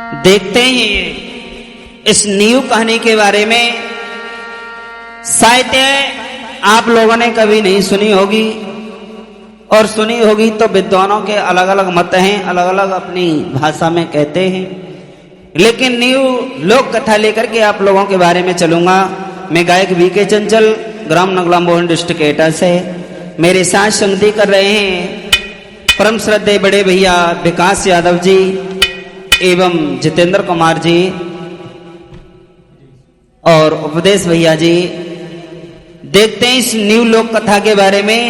देखते हैं इस नींव कहानी के बारे में। शायद आप लोगों ने कभी नहीं सुनी होगी, और सुनी होगी तो विद्वानों के अलग अलग मत हैं, अलग अलग अपनी भाषा में कहते हैं। लेकिन नींव लोक कथा लेकर के आप लोगों के बारे में चलूंगा। मैं गायक वीके चंचल, ग्राम नगला मोहन, डिस्ट्रिक्ट एटा से। मेरे साथ संगति कर रहे हैं परम श्रद्धेय बड़े भैया विकास यादव जी एवं जितेंद्र कुमार जी और उपदेश भैया जी। देखते हैं इस न्यू लोक कथा के बारे में।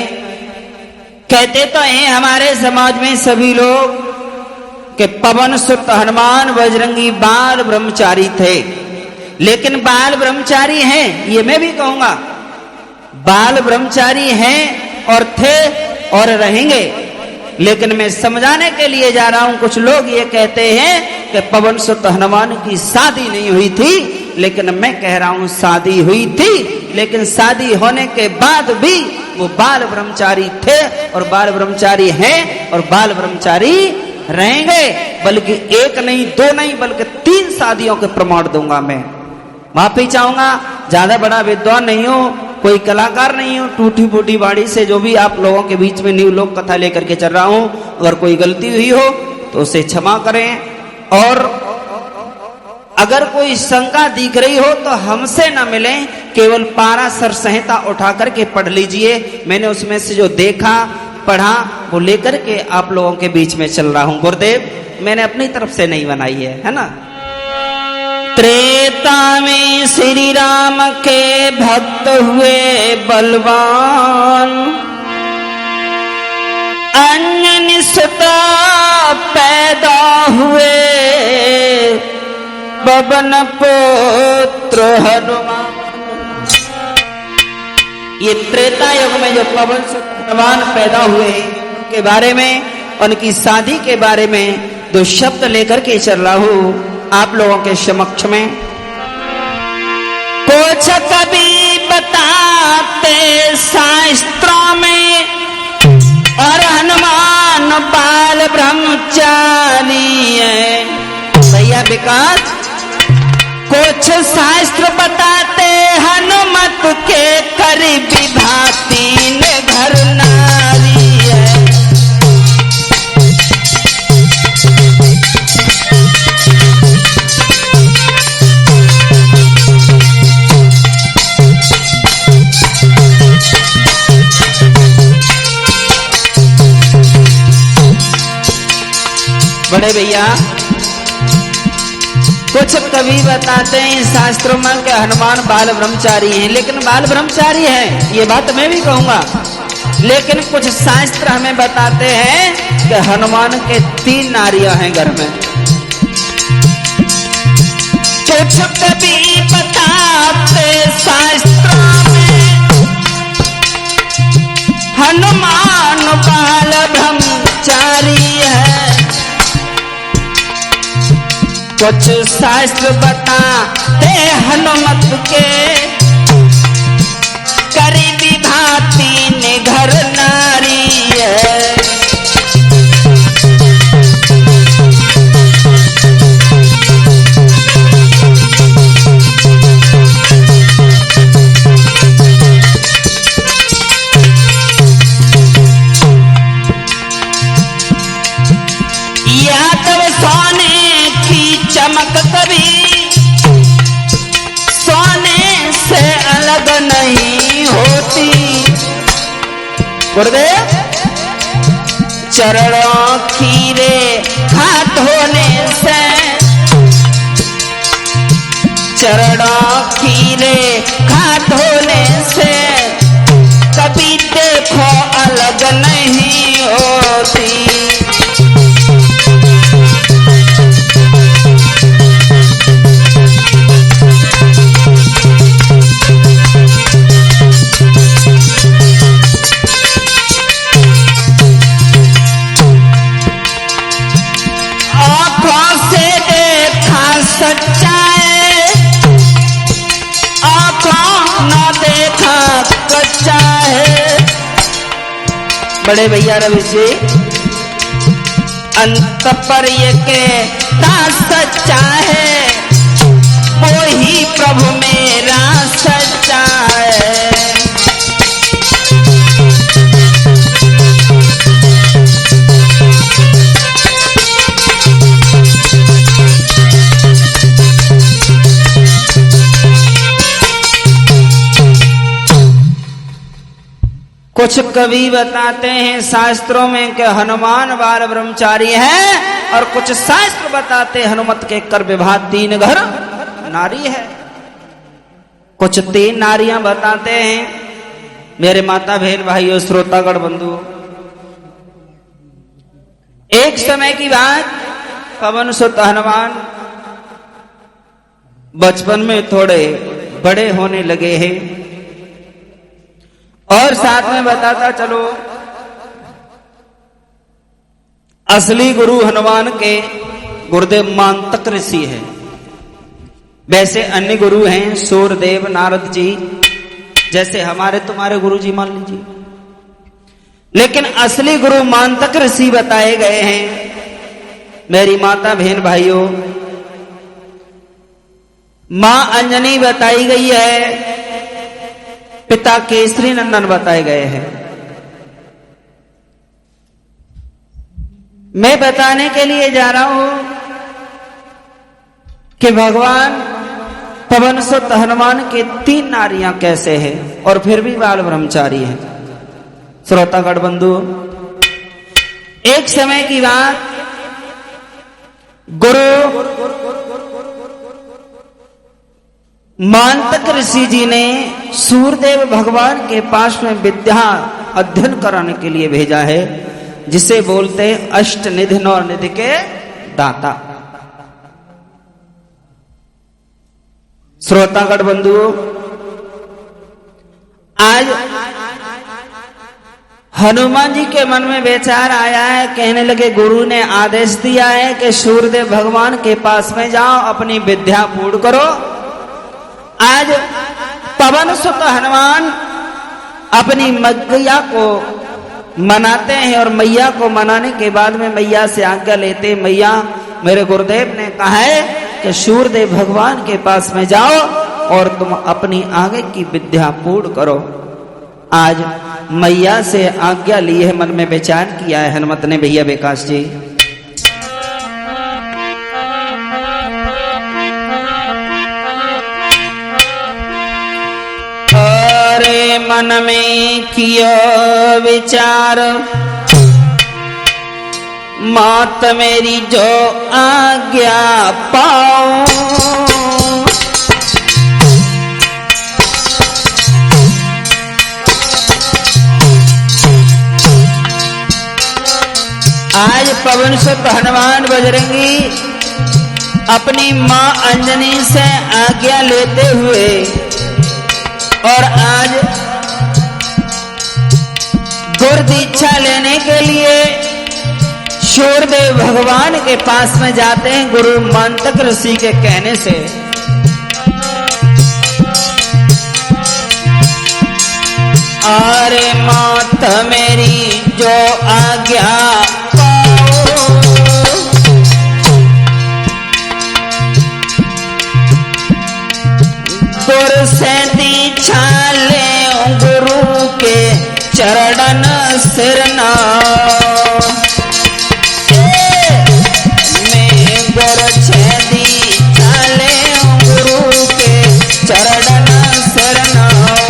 कहते तो हैं हमारे समाज में सभी लोग कि पवन सुत हनुमान बजरंगी बाल ब्रह्मचारी थे, लेकिन बाल ब्रह्मचारी हैं, ये मैं भी कहूंगा, बाल ब्रह्मचारी हैं और थे और रहेंगे। लेकिन मैं समझाने के लिए जा रहा हूं, कुछ लोग ये कहते हैं कि पवन सुत हनुमान की शादी नहीं हुई थी, लेकिन मैं कह रहा हूं शादी हुई थी, लेकिन शादी होने के बाद भी वो बाल ब्रह्मचारी थे और बाल ब्रह्मचारी हैं और बाल ब्रह्मचारी रहेंगे। बल्कि एक नहीं, दो नहीं, बल्कि 3 शादियों के प्रमाण दूंगा। मैं माफी चाहूंगा, ज्यादा बड़ा विद्वान नहीं हूं, कोई कलाकार नहीं हूं, टूटी फूटी बाड़ी से जो भी आप लोगों के बीच में न्यू लोक कथा लेकर के चल रहा हूं। अगर कोई गलती हुई हो तो उसे क्षमा करें, और अगर कोई शंका दिख रही हो तो हमसे ना मिलें, केवल पाराशर संहिता उठा करके पढ़ लीजिए। मैंने उसमें से जो देखा पढ़ा वो लेकर के आप लोगों के बीच में चल रहा हूं। गुरुदेव, मैंने अपनी तरफ से नहीं बनाई है ना। त्रेता में श्री राम के भक्त हुए बलवान, अंजनी सुता पैदा हुए पवन पुत्र हनुमान। ये त्रेता युग में जो पवन सुत हनुमान पैदा हुए के बारे में, उनकी शादी के बारे में 2 शब्द लेकर के चल रहा हूं आप लोगों के समक्ष में। कुछ कभी बताते शास्त्रों में, और हनुमान बाल ब्रह्मचारी है। भैया विकास, कुछ शास्त्र बताते हनुमत के करीबी भाती ने घर नारी है। बड़े भैया, कुछ कवि बताते हैं शास्त्रों में कि हनुमान बाल ब्रह्मचारी हैं, लेकिन बाल ब्रह्मचारी हैं ये बात मैं भी कहूंगा। लेकिन कुछ शास्त्र हमें बताते हैं कि हनुमान के 3 नारियां हैं घर में। कुछ कवि बताते शास्त्रों में हनुमान बाल ब्रह्मचारी है। कुछ शास्त्र बताते हनुमत के करीबी भाती ने घर नारी है। यादव सोने चमक कभी सोने से अलग नहीं होती। गुरुदेव, चरणों खीरे हाथ होने से, चरणों खीरे हाथ होने से कभी देखो अलग नहीं होती। बड़े भैया रवि जी, अंत पर ये के पिता सच्चा है, वो ही प्रभु मेरा सच्चा है। कुछ कवि बताते हैं शास्त्रों में कि हनुमान बाल ब्रह्मचारी है, और कुछ शास्त्र बताते हनुमत के कर विवाह 3 घर नारी है। कुछ 3 नारियां बताते हैं। मेरे माता बहन भाइयों श्रोतागण बंधु, एक समय की बात, पवन सुत हनुमान बचपन में थोड़े बड़े होने लगे हैं, और साथ में बताता चलो असली गुरु हनुमान के गुरुदेव मांतक ऋषि है। वैसे अन्य गुरु हैं सूरदेव नारद जी, जैसे हमारे तुम्हारे गुरु जी मान लीजिए, लेकिन असली गुरु मांतक ऋषि बताए गए हैं। मेरी माता बहन भाइयों, मां अंजनी बताई गई है, पिता केसरी नंदन बताए गए हैं। मैं बताने के लिए जा रहा हूं कि भगवान पवन सुत हनुमान के 3 नारियां कैसे हैं, और फिर भी बाल ब्रह्मचारी हैं। श्रोतागण बंधु, एक समय की बात, गुरु मांतक ऋषि जी ने सूरदेव भगवान के पास में विद्या अध्ययन कराने के लिए भेजा है, जिसे बोलते अष्ट निधि और निधि के दाता। श्रोतागण बंधु, आज हनुमान जी के मन में विचार आया है, कहने लगे गुरु ने आदेश दिया है कि सूरदेव भगवान के पास में जाओ, अपनी विद्या पूर्ण करो। आज पवन सुत हनुमान अपनी मैया को मनाते हैं, और मैया को मनाने के बाद में मैया से आज्ञा लेते, मैया मेरे गुरुदेव ने कहा है कि सूरदेव भगवान के पास में जाओ और तुम अपनी आगे की विद्या पूर्ण करो। आज मैया से आज्ञा ली है, मन में विचार किया है हनुमत ने भैया विकास जी। अरे मन में किया विचार, मात मेरी जो आज्ञा पाऊं, आज पवन सुत हनुमान बजरंगी अपनी मां अंजनी से आज्ञा लेते हुए, और आज गुरु दीक्षा लेने के लिए सूरदेव भगवान के पास में जाते हैं गुरु मांतक ऋषि के कहने से। अरे मात मेरी जो आज्ञा पाओ, गुरु से दीक्षा ले गुरु के चरण सिर नाओ, मैं गुरु से दीक्षा ले गुरु के चरण सिर नाओ।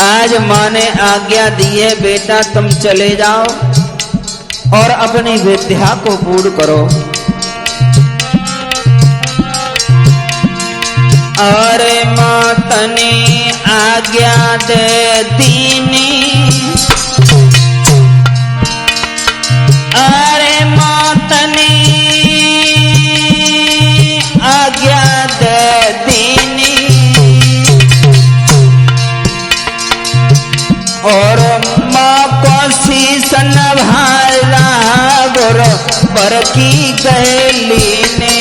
आज माँ ने आज्ञा दी है, बेटा तुम चले जाओ और अपनी विद्या को पूर्ण करो। अरे मात ने आज्ञा दे दीनी, अरे मात ने आज्ञा दे दीनी, और माँ को शीश नभाला गुरु पर की गैली ने,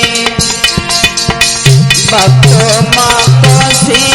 भक्तों माँ को शीश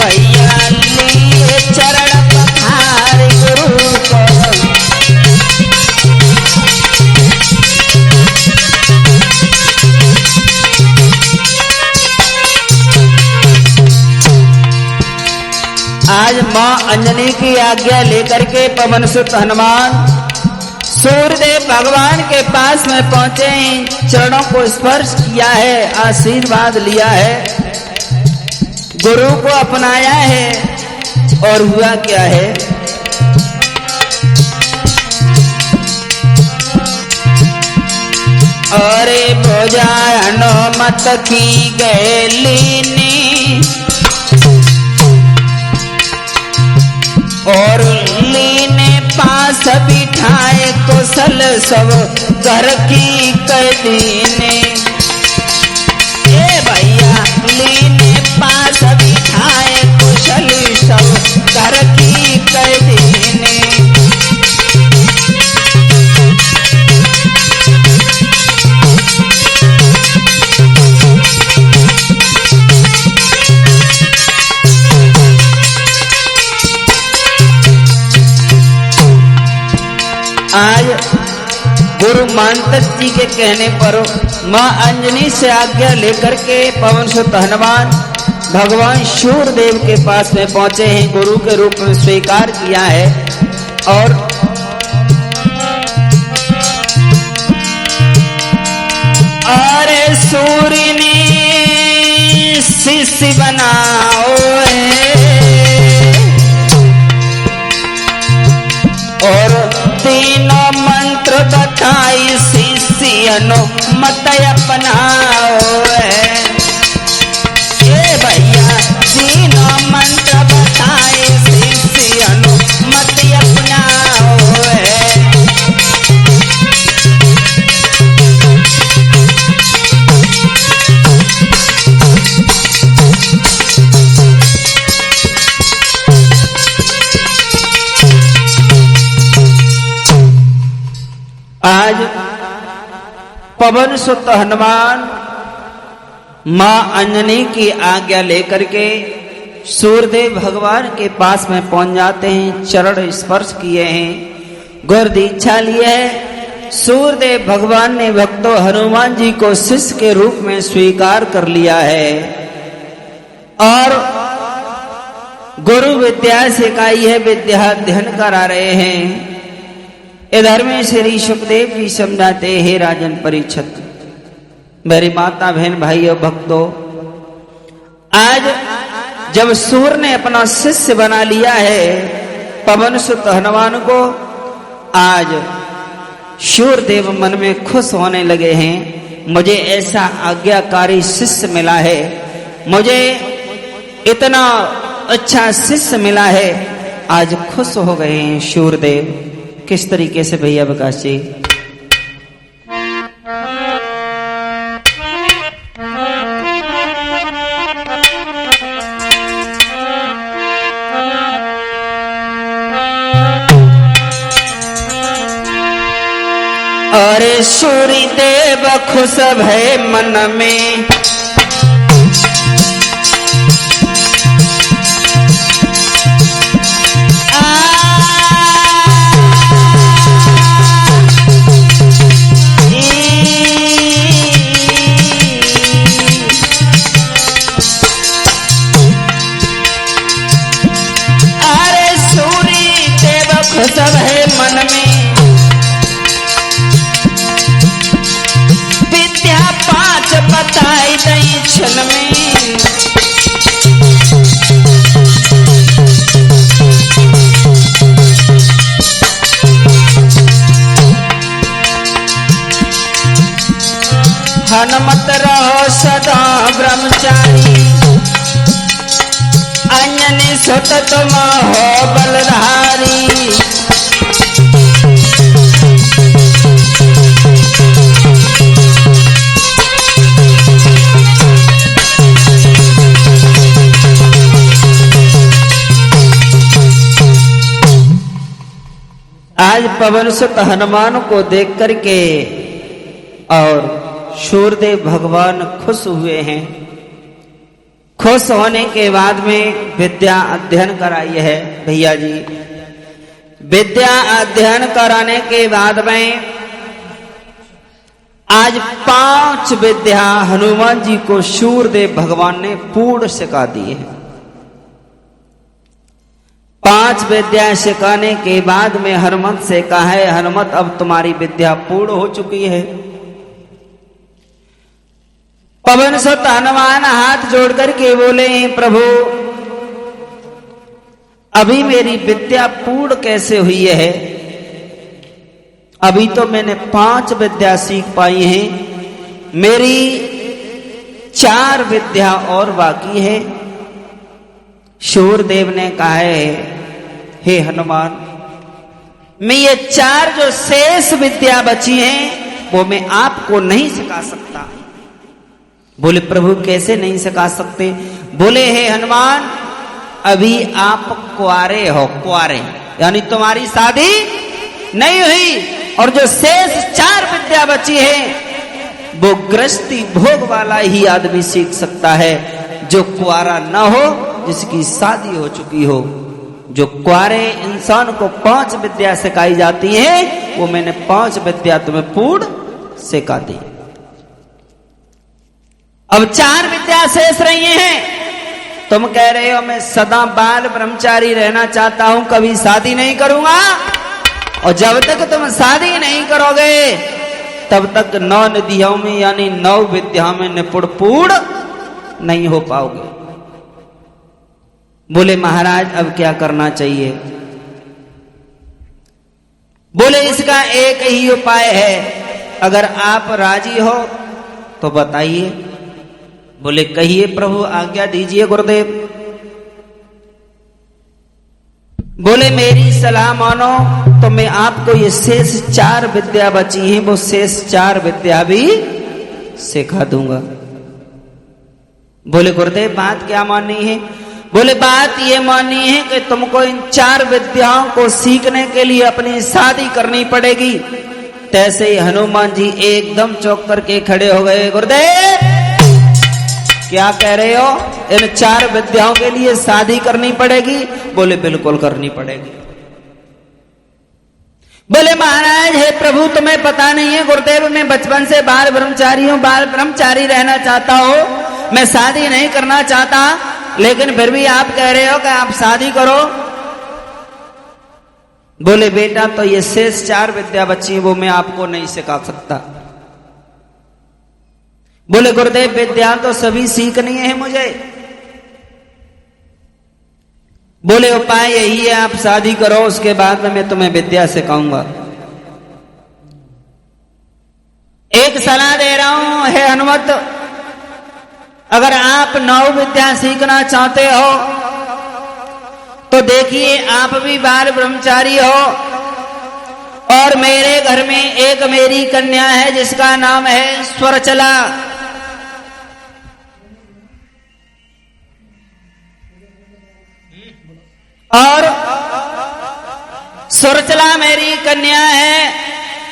भैया लिए चरण पखार गुरु को। आज मां अंजनी की आज्ञा लेकर के पवन सुत हनुमान सूर्यदेव भगवान के पास में पहुंचे, चरणों को स्पर्श किया है, आशीर्वाद लिया है, गुरु को अपनाया है। और हुआ क्या है, अरे भोजा हनुमत की गैलीनी और लीने पास बिठाए कुशल सब घर की कैदीने। ए भैया लीने पास बिठाए कुशल सब घर की कैदीने। आज गुरु मानतक जी के कहने पर मां अंजनी से आज्ञा लेकर के पवन सुत हनुमान भगवान सूर्यदेव के पास में पहुंचे हैं, गुरु के रूप में स्वीकार किया है। और अरे सूर्य ने शिष्य बनाओ और तीनों मंत्र बताई शिष्य अनुमत अपनाओ। ए भैया तीनों मंत्र बताए शिष्य अनुमत अपनाओ। आज पवन सुत हनुमान मां अंजनी की आज्ञा लेकर के सूर्यदेव भगवान के पास में पहुंच जाते हैं, चरण स्पर्श किए हैं, गुर दीक्षा लिए है। सूर्यदेव भगवान ने भक्तों हनुमान जी को शिष्य के रूप में स्वीकार कर लिया है और गुरु विद्या सिखाई है, विद्या अध्ययन करा रहे हैं। इधर में श्री सुखदेव जी समझाते, हे राजन परीक्षित, मेरी माता बहन भाई और भक्तों, आज जब सूर्य ने अपना शिष्य बना लिया है पवन सुत हनुमान को, आज सूर्यदेव मन में खुश होने लगे हैं। मुझे ऐसा आज्ञाकारी शिष्य मिला है, मुझे इतना अच्छा शिष्य मिला है, आज खुश हो गए हैं सूर्यदेव। किस तरीके से भैया विकास जी? अरे सूर्यदेव खुश भय मन में, सब है मन में, विद्या पांच बताई दई क्षण में। हनुमत रहो सदा ब्रह्मचारी, अंजनी सुत तुम हो बलधारी। आज पवन सुत हनुमान को देख करके और सूर्यदेव भगवान खुश हुए हैं। खुश होने के बाद में विद्या अध्ययन कराई है भैया जी। विद्या अध्ययन कराने के बाद में आज 5 विद्या हनुमान जी को सूर्यदेव भगवान ने पूर्ण सिखा दी है। 5 विद्या सिखाने के बाद में हनुमत से कहा है, हनुमत अब तुम्हारी विद्या पूर्ण हो चुकी है। पवन सुत हनुमान हाथ जोड़ करके बोले, प्रभु अभी मेरी विद्या पूर्ण कैसे हुई है? अभी तो मैंने 5 विद्या सीख पाई हैं, मेरी 4 विद्या और बाकी है। सूर्यदेव ने कहा है, हे हनुमान, मैं ये 4 जो शेष विद्या बची हैं वो मैं आपको नहीं सिखा सकता। बोले प्रभु कैसे नहीं सिखा सकते? बोले हे हनुमान, अभी आप कुआरे हो, कुआरे यानी तुम्हारी शादी नहीं हुई, और जो शेष 4 विद्या बची है वो गृहस्थी भोग वाला ही आदमी सीख सकता है, जो कुआरा न हो, जिसकी शादी हो चुकी हो। जो कुआरे इंसान को 5 विद्या सिखाई जाती है, वो मैंने 5 विद्या तुम्हें पूर्ण सिखा दी। अब 4 विद्या शेष रही हैं। तुम कह रहे हो मैं सदा बाल ब्रह्मचारी रहना चाहता हूं, कभी शादी नहीं करूंगा, और जब तक तुम शादी नहीं करोगे तब तक 9 निधियों में यानी 9 विद्याओं में निपुण पूर्ण नहीं हो पाओगे। बोले महाराज अब क्या करना चाहिए? बोले इसका एक ही उपाय है, अगर आप राजी हो तो बताइए। बोले कहिए प्रभु, आज्ञा दीजिए गुरुदेव। बोले मेरी सलाह मानो तो मैं आपको ये शेष 4 विद्या बची हैं, वो शेष 4 विद्या भी सिखा दूंगा। बोले गुरुदेव बात क्या माननी है? बोले बात ये माननी है कि तुमको इन 4 विद्याओं को सीखने के लिए अपनी शादी करनी पड़ेगी। तैसे ही हनुमान जी एकदम चौंक करके खड़े हो गए। गुरुदेव क्या कह रहे हो? इन 4 विद्याओं के लिए शादी करनी पड़ेगी? बोले बिल्कुल करनी पड़ेगी। बोले महाराज हे प्रभु, तुम्हें पता नहीं है गुरुदेव, मैं बचपन से बाल ब्रह्मचारी हूं, बाल ब्रह्मचारी रहना चाहता हूं, मैं शादी नहीं करना चाहता, लेकिन फिर भी आप कह रहे हो कि आप शादी करो। बोले बेटा तो ये शेष 4 विद्या बची वो मैं आपको नहीं सिखा सकता। बोले गुरुदेव विद्या तो सभी सीखनी है मुझे। बोले उपाय यही है, आप शादी करो, उसके बाद में मैं तुम्हें विद्या सिखाऊंगा। एक सलाह दे रहा हूं हे हनुमत, अगर आप 9 विद्या सीखना चाहते हो तो देखिए आप भी बाल ब्रह्मचारी हो, और मेरे घर में एक मेरी कन्या है जिसका नाम है स्वरचला। और स्वरचला मेरी कन्या है,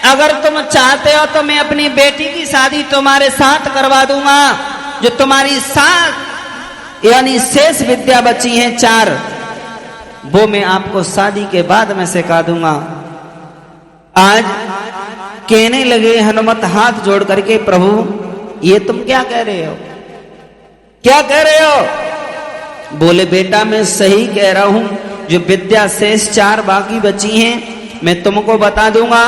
अगर तुम चाहते हो तो मैं अपनी बेटी की शादी तुम्हारे साथ करवा दूंगा। जो तुम्हारी साथ यानी शेष विद्या बची हैं 4, वो मैं आपको शादी के बाद में सिखा दूंगा। आज कहने लगे हनुमत हाथ जोड़ करके, प्रभु ये तुम क्या कह रहे हो? क्या कह रहे हो? बोले बेटा मैं सही कह रहा हूं, जो विद्या शेष 4 बाकी बची हैं मैं तुमको बता दूंगा,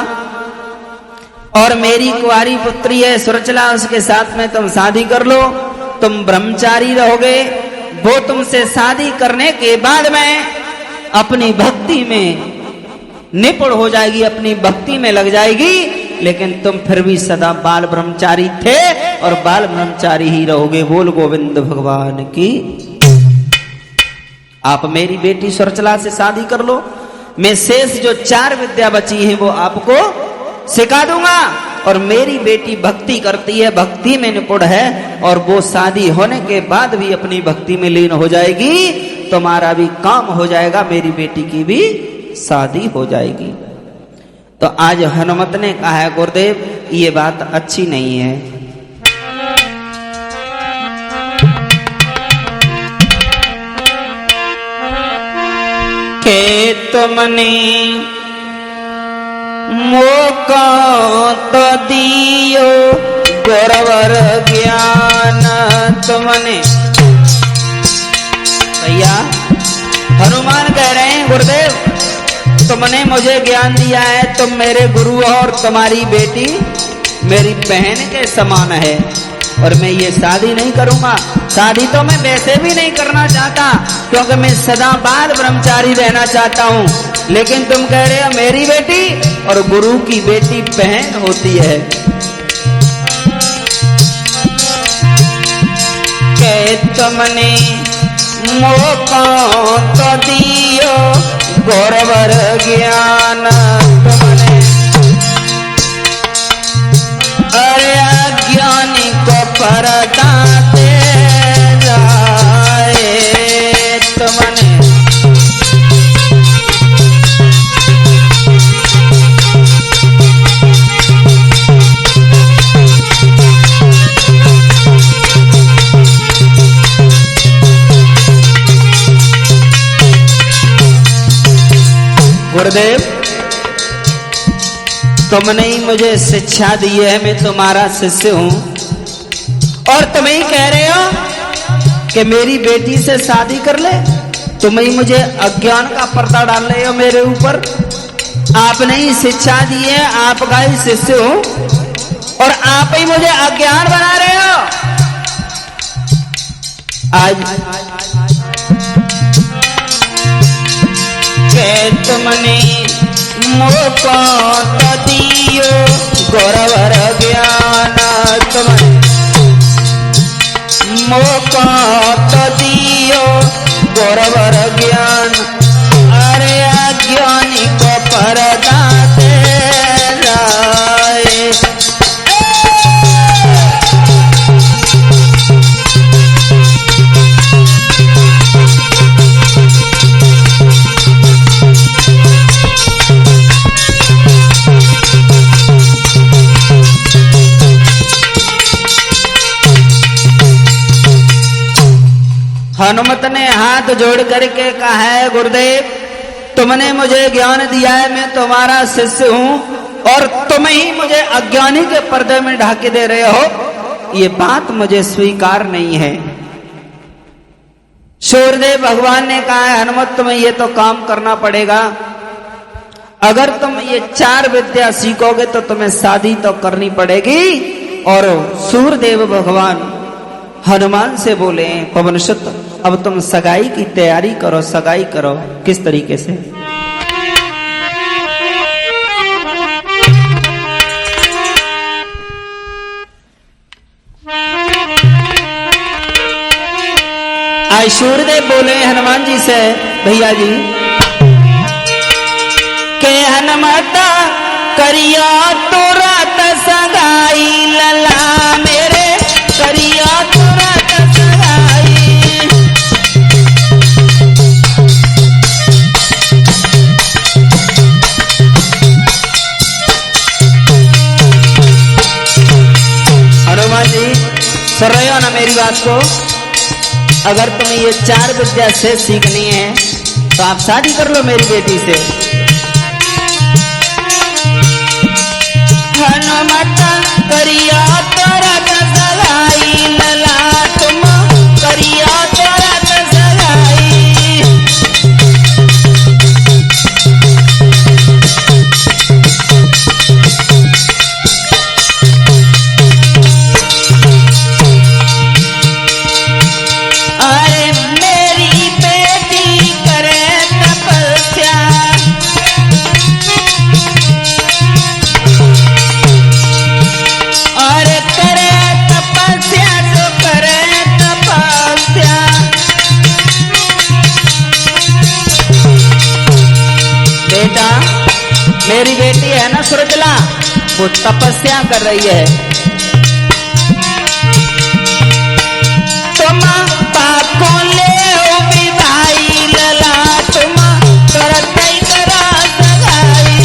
और मेरी कुंवारी पुत्री है सुरचला, उसके साथ में तुम शादी कर लो, तुम ब्रह्मचारी रहोगे। वो तुमसे शादी करने के बाद में अपनी भक्ति में निपुण हो जाएगी, अपनी भक्ति में लग जाएगी, लेकिन तुम फिर भी सदा बाल ब्रह्मचारी थे और बाल ब्रह्मचारी ही रहोगे। बोल गोविंद भगवान की। आप मेरी बेटी सुरचला से शादी कर लो, मैं शेष जो 4 विद्या बची हैं वो आपको सिखा दूंगा, और मेरी बेटी भक्ति करती है, भक्ति में निपुण है, और वो शादी होने के बाद भी अपनी भक्ति में लीन हो जाएगी, तुम्हारा भी काम हो जाएगा, मेरी बेटी की भी शादी हो जाएगी। तो आज हनुमत ने कहा है गुरुदेव ये बात अच्छी नहीं है। के तुमने मौका तो दियो गुरवर ज्ञान तुमने। भैया हनुमान कह रहे हैं गुरुदेव तुमने मुझे ज्ञान दिया है, तुम मेरे गुरु और तुम्हारी बेटी मेरी बहन के समान है और मैं ये शादी नहीं करूंगा। शादी तो मैं वैसे भी नहीं करना चाहता क्योंकि मैं सदाबाद ब्रह्मचारी रहना चाहता हूँ, लेकिन तुम कह रहे हो मेरी बेटी और गुरु की बेटी बहन होती है। के तुमने मौका तो दियो गुरवर ज्ञान तुमने। अरे अज्ञानी को परदा दे जाए तुमने। गुरुदेव तुमने ही मुझे शिक्षा दी है, मैं तुम्हारा शिष्य हूं और तुम ही कह रहे हो कि मेरी बेटी से शादी कर ले। तुम ही मुझे अज्ञान का पर्दा डाल रहे हो मेरे ऊपर। आपने ही शिक्षा दी है, आपका ही शिष्य हूं और आप ही मुझे अज्ञान बना रहे हो। आज के तुमने मौका तो दियो गुरवर ज्ञान तुमने। मौका तो दियो गुरवर ज्ञान। अरे अज्ञानी को परदा दे जाए। हनुमत ने हाथ जोड़ करके कहा है गुरुदेव तुमने मुझे ज्ञान दिया है, मैं तुम्हारा शिष्य हूं और तुम ही मुझे अज्ञानी के पर्दे में ढाके दे रहे हो, ये बात मुझे स्वीकार नहीं है। सूर्यदेव भगवान ने कहा है हनुमत तुम्हें ये तो काम करना पड़ेगा, अगर तुम ये 4 विद्या सीखोगे तो तुम्हें शादी तो करनी पड़ेगी। और सूर्यदेव भगवान हनुमान से बोले पवनसुत अब तुम सगाई की तैयारी करो, सगाई करो। किस तरीके से? आज सूर्यदेव बोले हनुमान जी से भैया जी के हनुमता करिया तुरंत सगाई लला मेरे करिया तुरंत सगाई। हनुमान जी सुन रहे हो ना मेरी बात को? अगर तुम्हें ये 4 विद्या से सीखनी है तो आप शादी कर लो मेरी बेटी से। हनुमत करिया तुरंत सगाई लला तुम करिया तुरंत सगाई। अरे मेरी बेटी करे तपस्या अरे करे तपस्या तो करे तपस्या। बेटा मेरी बेटी है ना सुरजला, वो तपस्या कर रही है। तुम पाको ले भी भाई लला तुम करत ही करा सगाई।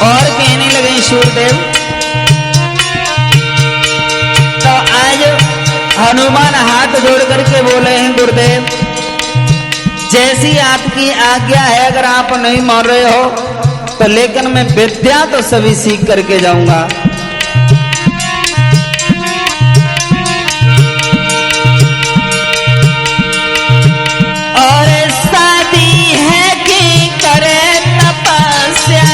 और कहने लगे सूरदेव। तो आज हनुमान हाथ जोड़ करके बोले हैं गुरुदेव, जैसी आपकी आज्ञा है, अगर आप नहीं मान रहे हो तो, लेकिन मैं विद्या तो सभी सीख करके जाऊंगा। और शादी है कि करे तपस्या,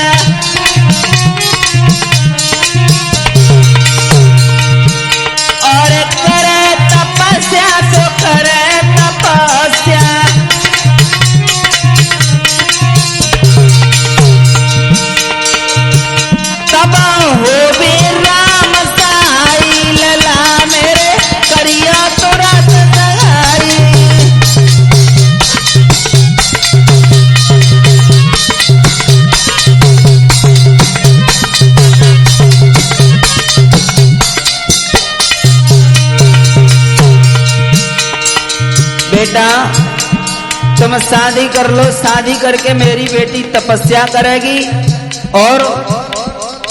और करे तपस्या तो करे तपस्या, तब हो भी राम सहाई, लला मेरे करिया तुरंत सगाई। बेटा तुम शादी कर लो, शादी करके मेरी बेटी तपस्या करेगी, और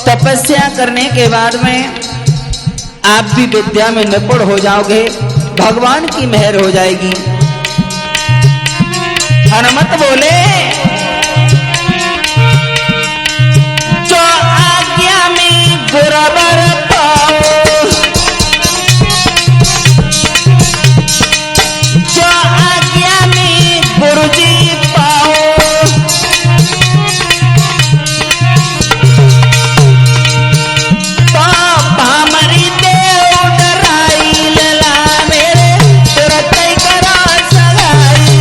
तपस्या करने के बाद में आप भी विद्या में निपुण हो जाओगे, भगवान की मेहर हो जाएगी। हनुमत बोले, जो आज्ञा में बराबर पाओ, जो आज्ञा में गुरुजी पाओ, तो भामरी देव डराई, लला मेरे तुरंत ही करा सगाई।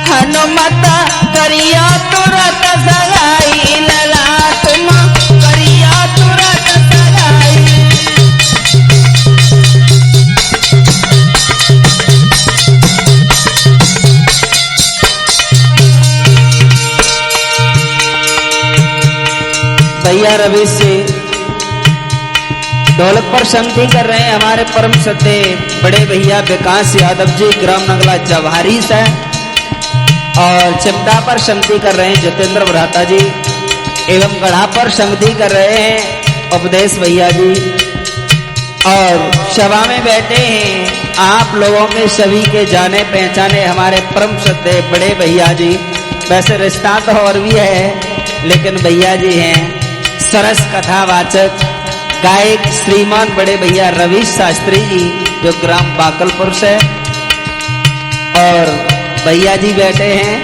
हनुमत करिया तुरंत सगाई, लला तुम करिया तुरंत सगाई। भैया रवि से ढोलक पर संगति कर रहे हैं हमारे परम सत्य बड़े भैया विकास यादव जी, ग्राम नगला जवाहरी से, और चिमटा पर संगति कर रहे हैं जितेंद्र भ्राता जी, एवं गढ़ा पर संगति कर रहे हैं उपदेश भैया जी, और सभा में बैठे हैं आप लोगों में सभी के जाने पहचाने हमारे परम सत्य बड़े भैया जी। वैसे रिश्ता तो और भी है, लेकिन भैया जी हैं सरस कथावाचक गायक श्रीमान बड़े भैया रवि शास्त्री जी, जो ग्राम बाकलपुर से, और भैया जी बैठे हैं।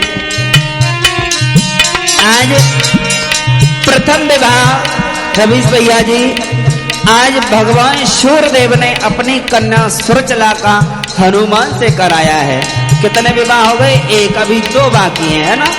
आज प्रथम विवाह रवीश भैया जी, आज भगवान सूर्यदेव ने अपनी कन्या सुरचला का हनुमान से कराया है। कितने विवाह हो गए? एक, अभी 2 बाकी हैं, है ना।